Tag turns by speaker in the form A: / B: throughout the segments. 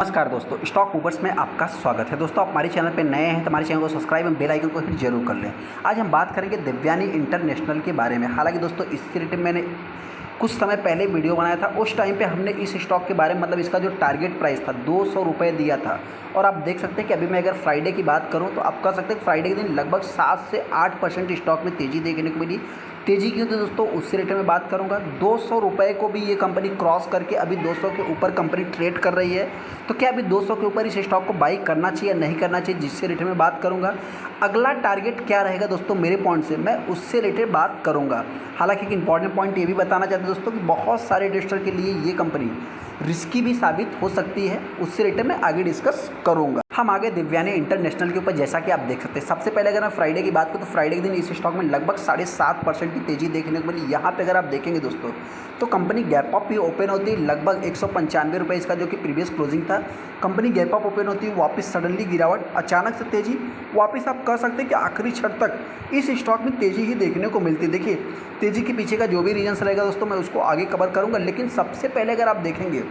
A: नमस्कार दोस्तों, stock movers में आपका स्वागत है। दोस्तों, आप हमारे चैनल पर नए हैं तो हमारे चैनल को सब्सक्राइब एवं बेल आइकन को हिट जरूर कर लें। आज हम बात करेंगे देवयानी इंटरनेशनल के बारे में। हालांकि दोस्तों, इससे रिलेटेड मैंने कुछ समय पहले वीडियो बनाया था। उस टाइम पे हमने इस स्टॉक के बारे में मतलब इसका जो टारगेट प्राइस था 200 रुपये दिया था। और आप देख सकते हैं कि अभी मैं अगर फ्राइडे की बात करूं तो आप कह सकते हैं फ्राइडे के दिन लगभग 7 से 8% स्टॉक में तेज़ी देखने को मिली। तेज़ी की तो दोस्तों उससे रिलेटेड मैं बात करूंगा। 200 रुपये को भी ये कंपनी क्रॉस करके अभी 200 के ऊपर कंपनी ट्रेड कर रही है। तो क्या अभी 200 के ऊपर इस स्टॉक को बाई करना चाहिए या नहीं करना चाहिए, जिससे रिलेटेड मैं बात करूंगा। अगला टारगेट क्या रहेगा दोस्तों मेरे पॉइंट से, मैं उससे रिलेटेड बात करूंगा। हालांकि एक इंपॉर्टेंट पॉइंट ये भी बताना चाहते हैं दोस्तों कि बहुत सारे इन्वेस्टर के लिए ये कंपनी रिस्की भी साबित हो सकती है। उससे रिलेटेड मैं आगे डिस्कस करूंगा। हम आगे देवयानी इंटरनेशनल के ऊपर जैसा कि आप देख सकते हैं। सबसे पहले अगर मैं फ्राइडे की बात करूँ तो फ्राइडे के दिन इस स्टॉक में लगभग 7.5% की तेज़ी देखने को मिली। यहाँ पे अगर आप देखेंगे दोस्तों तो कंपनी गैप अप भी ओपन होती है लगभग 195 रुपये इसका जो कि प्रीवियस क्लोजिंग था। कंपनी गैप अप ओपन होती है, वापस सडनली गिरावट, अचानक से तेज़ी, वापस आप कह सकते हैं कि आखिरी क्षण तक इस स्टॉक में तेज़ी ही देखने को मिलती है। देखिए, तेज़ी के पीछे का जो भी रीजन्स रहेगा दोस्तों मैं उसको आगे कवर करूँगा। लेकिन सबसे पहले अगर आप देखेंगे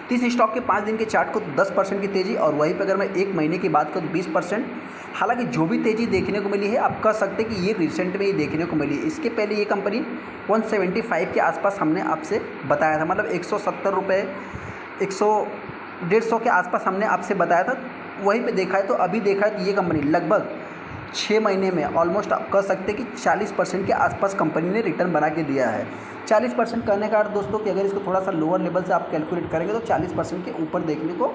A: तो इस स्टॉक के 5 दिन के चार्ट को 10% की तेज़ी, और वहीं पर अगर मैं 1 महीने की बात करूँ तो 20%। हालांकि जो भी तेज़ी देखने को मिली है आप कह सकते हैं कि ये रिसेंट में ही देखने को मिली है। इसके पहले ये कंपनी 175 के आसपास हमने आपसे बताया था, मतलब 170 रुपये 150 के आसपास हमने आपसे बताया था। वहीं पे देखा है तो अभी देखा है तो ये कंपनी लगभग 6 महीने में ऑलमोस्ट आप कह सकते हैं कि 40% के आसपास कंपनी ने रिटर्न बना के दिया है। 40% करने का अर्थ दोस्तों कि अगर इसको थोड़ा सा लोअर लेवल से आप कैलकुलेट करेंगे तो 40% के ऊपर देखने को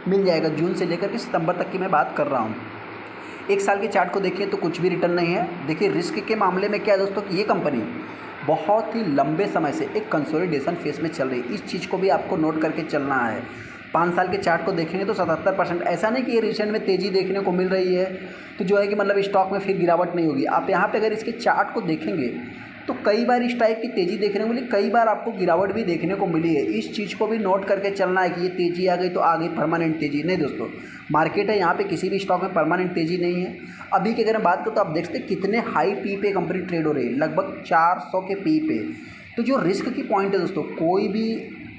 A: मिल जाएगा। जून से लेकर के सितंबर तक की मैं बात कर रहा हूँ। 1 साल के चार्ट को देखिए तो कुछ भी रिटर्न नहीं है। देखिए, रिस्क के मामले में क्या है दोस्तों कि ये कंपनी बहुत ही लंबे समय से एक कंसोलिडेशन फेज में चल रही है। इस चीज़ को भी आपको नोट करके चलना है। 5 साल के चार्ट को देखेंगे तो 77%। ऐसा नहीं कि ये रिसेंट में तेज़ी देखने को मिल रही है तो जो है कि मतलब स्टॉक में फिर गिरावट नहीं होगी। आप यहाँ पे अगर इसके चार्ट को देखेंगे तो कई बार इस टाइप की तेज़ी देखने को मिली, कई बार आपको गिरावट भी देखने को मिली है। इस चीज़ को भी नोट करके चलना है कि ये तेज़ी आ गई तो आ गई परमानेंट तेज़ी नहीं दोस्तों। मार्केट है, यहाँ पे किसी भी स्टॉक में परमानेंट तेज़ी नहीं है। अभी की अगर मैं बात करूँ तो आप देख सकते कितने हाई पी पे कंपनी ट्रेड हो रही है, लगभग 400 के पी पे। तो जो रिस्क की पॉइंट है दोस्तों, कोई भी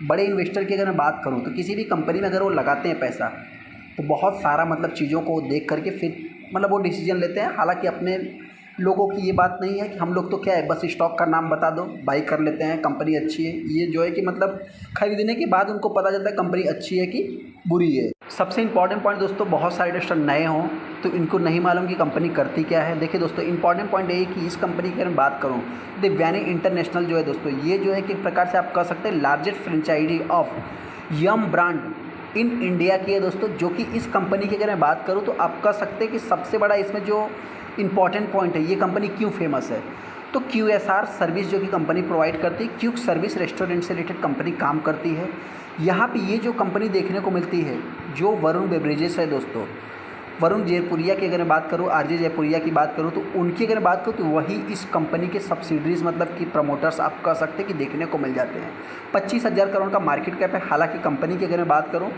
A: बड़े इन्वेस्टर की अगर मैं बात करूँ तो किसी भी कंपनी में अगर वो लगाते हैं पैसा तो बहुत सारा मतलब चीज़ों को देख करके फिर मतलब वो डिसीजन लेते हैं। हालांकि अपने लोगों की ये बात नहीं है कि हम लोग तो क्या है बस स्टॉक का नाम बता दो बाई कर लेते हैं, कंपनी अच्छी है। ये जो है कि मतलब खरीदने के बाद उनको पता चलता है कंपनी अच्छी है कि बुरी है। सबसे इंपॉर्टेंट पॉइंट दोस्तों, बहुत सारे इन्वेस्टर नए हों तो इनको नहीं मालूम कि कंपनी करती क्या है। देखिए दोस्तों, इंपॉर्टेंट पॉइंट ये है कि इस कंपनी की अगर मैं बात करूँ देवयानी इंटरनेशनल जो है दोस्तों, ये जो है कि एक प्रकार से आप कह सकते हैं largest franchise of Yum brand in India की है दोस्तों। जो कि इस कंपनी की अगर मैं बात करूँ तो आप कह सकते हैं कि सबसे बड़ा इसमें जो इंपॉर्टेंट पॉइंट है, ये कंपनी क्यों फेमस है तो QSR सर्विस जो कि कंपनी प्रोवाइड करती है, क्यूक सर्विस रेस्टोरेंट से रिलेटेड कंपनी काम करती है। यहाँ पे ये जो कंपनी देखने को मिलती है जो वरुण बेवरेजेस है दोस्तों, वरुण जयपुरिया की अगर मैं बात करूँ, RJ जयपुरिया की बात करूँ तो उनकी अगर बात करूँ तो वही इस कंपनी के सब्सिडरीज मतलब कि प्रमोटर्स आप कह सकते हैं कि देखने को मिल जाते हैं। 25,000 करोड़ का मार्केट कैप है। हालांकि कंपनी की अगर मैं बात करूँ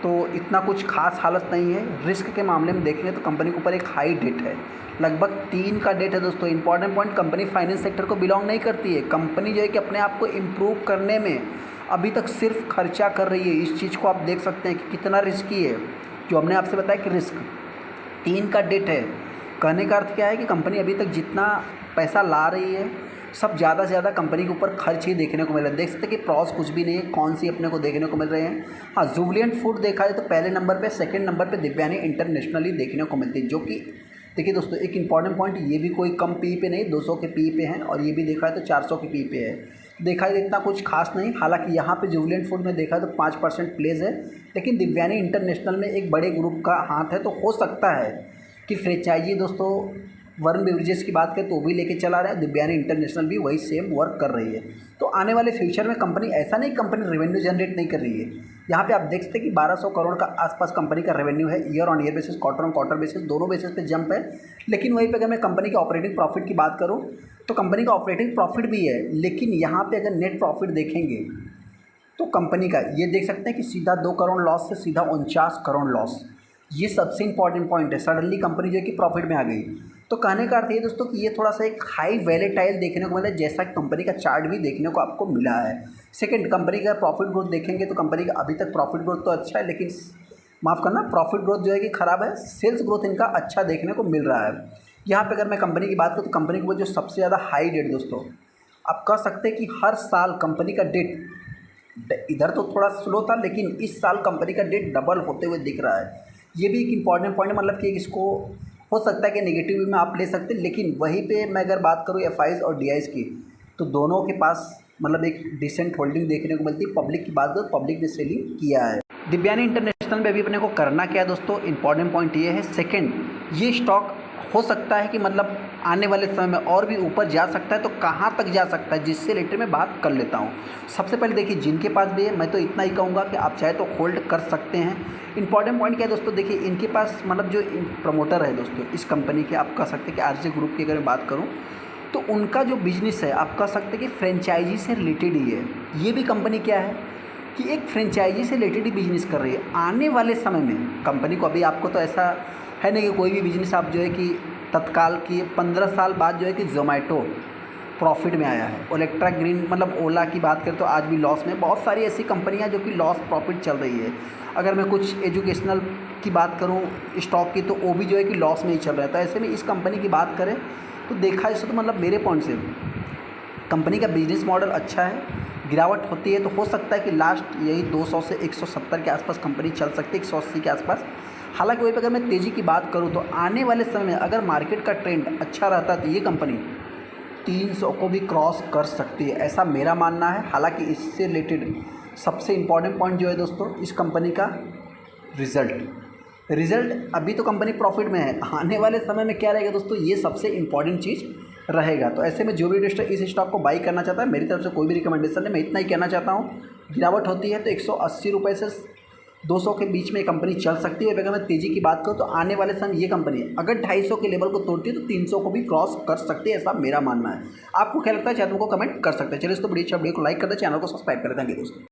A: तो इतना कुछ खास हालत नहीं है। रिस्क के मामले में देखेंगे तो कंपनी के ऊपर एक हाई डेट है, लगभग 3 का डेट है दोस्तों। Important point, company finance sector को बिलोंग नहीं करती है। कंपनी जो है कि अपने आप को इम्प्रूव करने में अभी तक सिर्फ खर्चा कर रही है। इस चीज़ को आप देख सकते हैं कि कितना रिस्की है। जो हमने आपसे बताया कि रिस्क 3 का डेट है, कहने का अर्थ क्या है कि कंपनी अभी तक जितना पैसा ला रही है सब ज़्यादा से ज़्यादा कंपनी के ऊपर खर्च ही देखने को मिल रहा है। देख सकते हैं कि प्रॉस कुछ भी नहीं है, कौन सी अपने को देखने को मिल रहे हैं। हाँ, जुबिलिएंट फूड देखा जाए तो पहले नंबर पे, सेकंड नंबर पे देवयानी इंटरनेशनल ही देखने को मिलती है। जो कि देखिए दोस्तों, एक इंपॉर्टेंट पॉइंट, ये भी कोई कम पी पे नहीं, 200 के पी पे हैं, और ये भी देखा है तो 400 के पी पे है। देखा है इतना कुछ खास नहीं। हालांकि यहाँ पे जुबिलिएंट फूड में देखा है तो 5% प्लेस है, लेकिन देवयानी इंटरनेशनल में एक बड़े ग्रुप का हाथ है। तो हो सकता है कि फ्रेंचाइजी दोस्तों वरुण बेवरेजेस की बात करें तो वो भी लेके चला रहा है, देवयानी इंटरनेशनल भी वही सेम वर्क कर रही है। तो आने वाले फ्यूचर में कंपनी, ऐसा नहीं कंपनी रेवेन्यू जनरेट नहीं कर रही है। यहाँ पे आप देख सकते हैं कि 1200 करोड़ का आसपास कंपनी का रेवेन्यू है, year on year basis, quarter on quarter basis, दोनों बेसिस पे जंप है। लेकिन वहीं पे अगर मैं कंपनी के ऑपरेटिंग प्रॉफिट की बात करूँ तो कंपनी का ऑपरेटिंग प्रॉफिट भी है, लेकिन यहाँ पर अगर नेट प्रॉफिट देखेंगे तो कंपनी का ये देख सकते हैं कि सीधा 2 करोड़ लॉस से सीधा 49 करोड़ लॉस। ये सबसे इंपॉर्टेंट पॉइंट है। सडनली कंपनी जो है कि प्रॉफिट में आ गई। तो कहने का अर्थ ये दोस्तों कि ये थोड़ा सा एक हाई वैलेटाइल देखने को मिला है, जैसा कि कंपनी का चार्ट भी देखने को आपको मिला है। सेकंड, कंपनी का प्रॉफिट ग्रोथ देखेंगे तो कंपनी का अभी तक प्रॉफिट ग्रोथ तो अच्छा है, लेकिन माफ़ करना प्रॉफिट ग्रोथ जो है कि ख़राब है। सेल्स ग्रोथ इनका अच्छा देखने को मिल रहा है। यहाँ पे अगर मैं कंपनी की बात करूँ तो कंपनी को जो सबसे ज़्यादा हाई डेट दोस्तों, आप कह सकते हैं कि हर साल कंपनी का डेट इधर तो थोड़ा स्लो था, लेकिन इस साल कंपनी का डेट डबल होते हुए दिख रहा है। ये भी एक इंपॉर्टेंट पॉइंट है, मतलब कि इसको हो सकता है कि नेगेटिव वे में आप ले सकते हैं, लेकिन वहीं पे मैं अगर बात करूँ एफआईज और डीआईज की, तो दोनों के पास मतलब एक डिसेंट होल्डिंग देखने को मिलती है। पब्लिक की बात करो, पब्लिक ने सेलिंग किया है। दिव्यानी इंटरनेशनल में अभी अपने को करना क्या है दोस्तों, इंपॉर्टेंट पॉइंट ये है। सेकंड, ये स्टॉक हो सकता है कि मतलब आने वाले समय में और भी ऊपर जा सकता है, तो कहाँ तक जा सकता है जिससे रिलेटेड मैं बात कर लेता हूँ। सबसे पहले देखिए, जिनके पास भी है मैं तो इतना ही कहूँगा कि आप चाहे तो होल्ड कर सकते हैं। इंपॉर्टेंट पॉइंट क्या है दोस्तों, देखिए इनके पास मतलब जो प्रमोटर है दोस्तों इस कंपनी के, आप कह सकते हैं कि आरजे ग्रुप की अगर मैं बात करूँ तो उनका जो बिजनेस है आप कह सकते हैं कि फ्रेंचाइजी से रिलेटेड ही है। ये भी कंपनी क्या है कि एक फ्रेंचाइजी से रिलेटेड ही बिजनेस कर रही है। आने वाले समय में कंपनी को, अभी आपको तो ऐसा है नहीं कि कोई भी बिजनेस आप जो है कि तत्काल की 15 साल बाद जो है कि जोमेटो प्रॉफिट में आया है। ओलेक्ट्रा ग्रीन मतलब ओला की बात करें तो आज भी लॉस में। बहुत सारी ऐसी कंपनियां जो कि लॉस प्रॉफिट चल रही है। अगर मैं कुछ एजुकेशनल की बात करूं स्टॉक की, तो वो भी जो है कि लॉस में ही चल रहा है। तो ऐसे में इस कंपनी की बात करें तो देखा इसे तो मतलब मेरे पॉइंट से कंपनी का बिजनेस मॉडल अच्छा है। गिरावट होती है तो हो सकता है कि लास्ट यही 200 से 170 के आसपास कंपनी चल सकती है, 180 के आसपास। हालांकि वहीं पर अगर मैं तेज़ी की बात करूं तो आने वाले समय में अगर मार्केट का ट्रेंड अच्छा रहता तो ये कंपनी 300 को भी क्रॉस कर सकती है, ऐसा मेरा मानना है। हालांकि इससे रिलेटेड सबसे इम्पॉर्टेंट पॉइंट जो है दोस्तों इस कंपनी का रिज़ल्ट अभी तो कंपनी प्रॉफिट में है, आने वाले समय में क्या रहेगा दोस्तों, ये सबसे इंपॉर्टेंट चीज़ रहेगा। तो ऐसे में जो भी इन्वेस्टर इस स्टॉक को बाई करना चाहता है, मेरी तरफ से कोई भी रिकमेंडेशन नहीं, मैं इतना ही कहना चाहता हूँ। गिरावट होती है तो 180 रुपये से 200 के बीच में ये कंपनी चल सकती है। अगर मैं तेज़ी की बात करूँ तो आने वाले समय ये कंपनी अगर 250 के लेवल को तोड़ती है तो 300 को भी क्रॉस कर सकती है, ऐसा मेरा मानना है। आपको क्या लगता है, चाहे तुमको कमेंट कर सकते हैं। चलिए दोस्तों, वीडियो को लाइक कर दें, चैनल को सब्सक्राइब कर देंगे दोस्तों।